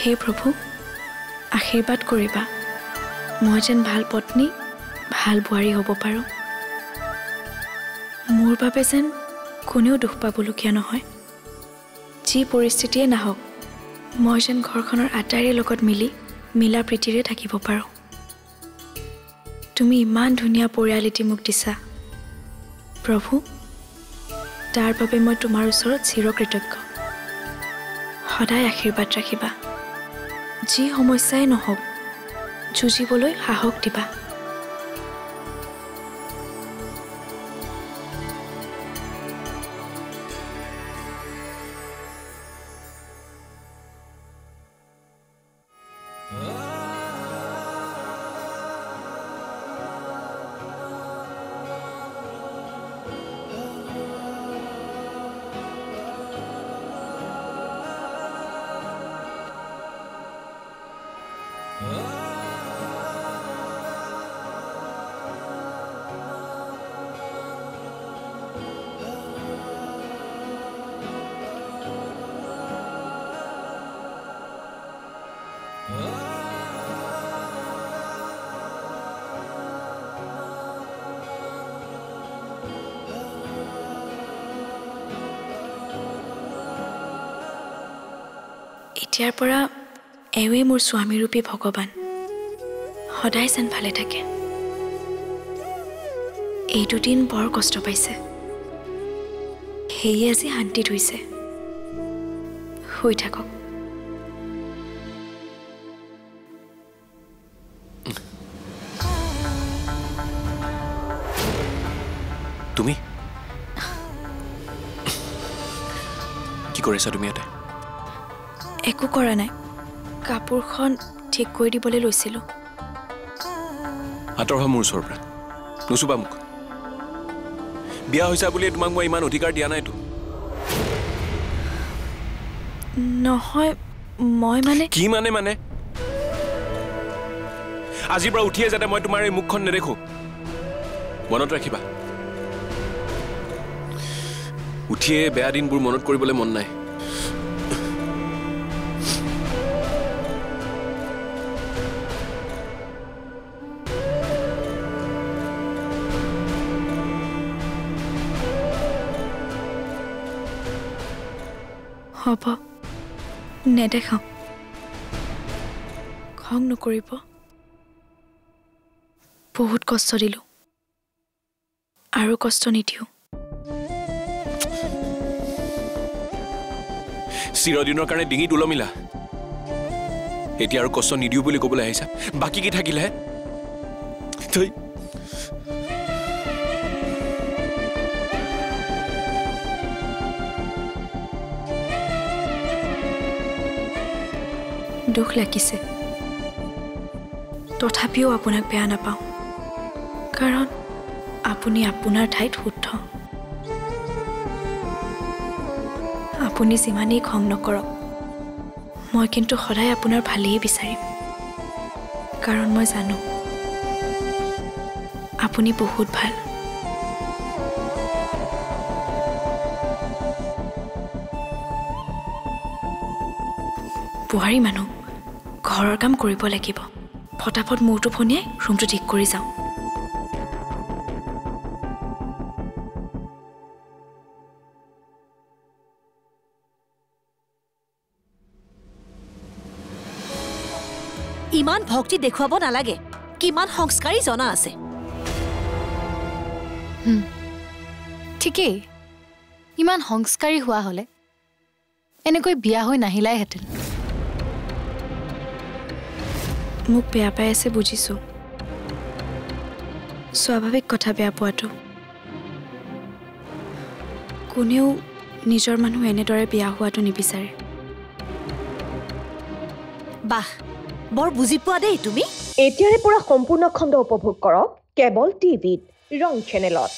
হে প্ৰভু আশীৰ্বাদ কৰিবা মই যেন ভাল পত্নী ভাল বোৱাৰী হ'ব পাৰোঁ মোৰ বাবে যেন কোনেও দুখ পাবলগীয়া নহয় যি পৰিস্থিতিয়ে নাহক মই যেন ঘৰখনৰ আটাইৰে লগত মিলা প্ৰীতিৰে থাকিব পাৰোঁ তুমি ইমান ধুনীয়া পৰিয়াল এটি মোক দিছা প্ৰভু তাৰ বাবে মই তোমাৰ ওচৰত চিৰকৃতজ্ঞ সদায় আশীৰ্বাদ ৰাখিবা যি সমস্যাই নহওক যুঁজিবলৈ সাহস দিবা এতিয়াৰ পৰা এওঁৱেই মোৰ স্বামীৰূপী ভগৱান সদায় যেন ভালে থাকে এই দুদিন বৰ কষ্ট পাইছে সেয়ে আজি শান্তিত হৈছে শুই থাকক তুমি কি কৰিছা তুমি ইয়াতে একো কৰা নাই কাপোৰখন ঠিক কৰি দিবলৈ লৈছিলোঁ আঁতৰ হোৱা মোৰ ওচৰৰ পৰা নুচুবা মোক বিয়া হৈছা বুলি তোমাক মই ইমান অধিকাৰ দিয়া নাইতো নহয় মই মানে কি মানে আজিৰ পৰা উঠিয়ে যাতে মই তোমাৰ এই মুখখন নেদেখো মনত ৰাখিবা উঠিয়ে বেয়া দিনবোৰ মনত কৰিবলৈ মন নাই হ'ব নেদেখাওঁ খং নকৰিব বহুত কষ্ট দিলোঁ আৰু কষ্ট নিদিওঁ চিৰদিনৰ কাৰণে ডিঙিত ওলমিলা এতিয়া আৰু কষ্ট নিদিওঁ বুলি ক'বলৈ আহিছা বাকী কি থাকিলে দুখ লাগিছে তথাপিও আপোনাক বেয়া নাপাওঁ কাৰণ আপুনি আপোনাৰ ঠাইত শুদ্ধ আপুনি যিমানেই খং নকৰক মই কিন্তু সদায় আপোনাৰ ভালেই বিচাৰিম কাৰণ মই জানো আপুনি বহুত ভাল বুঢ়ী মানুহ ঘৰৰ কাম কৰিব লাগিব ফটাফট মূৰটো ফনিয়াই ৰুমটো ঠিক কৰি যাওঁ ইমান ভক্তি দেখুৱাব নালাগে কিমান সংস্কাৰী জনা আছে ঠিকেই ইমান সংস্কাৰী হোৱা হলে এনেকৈ বিয়া হৈ নাহিলাইহেঁতেন মোক বেয়া পাই আছে বুজিছোঁ স্বাভাৱিক কথা বেয়া পোৱাটো কোনেও নিজৰ মানুহ এনেদৰে বিয়া হোৱাটো নিবিচাৰে বাহ বৰ বুজি পোৱা দেই তুমি এতিয়াৰে পৰা সম্পূৰ্ণ খণ্ড উপভোগ কৰক কেবল টিভিত ৰং চেনেলত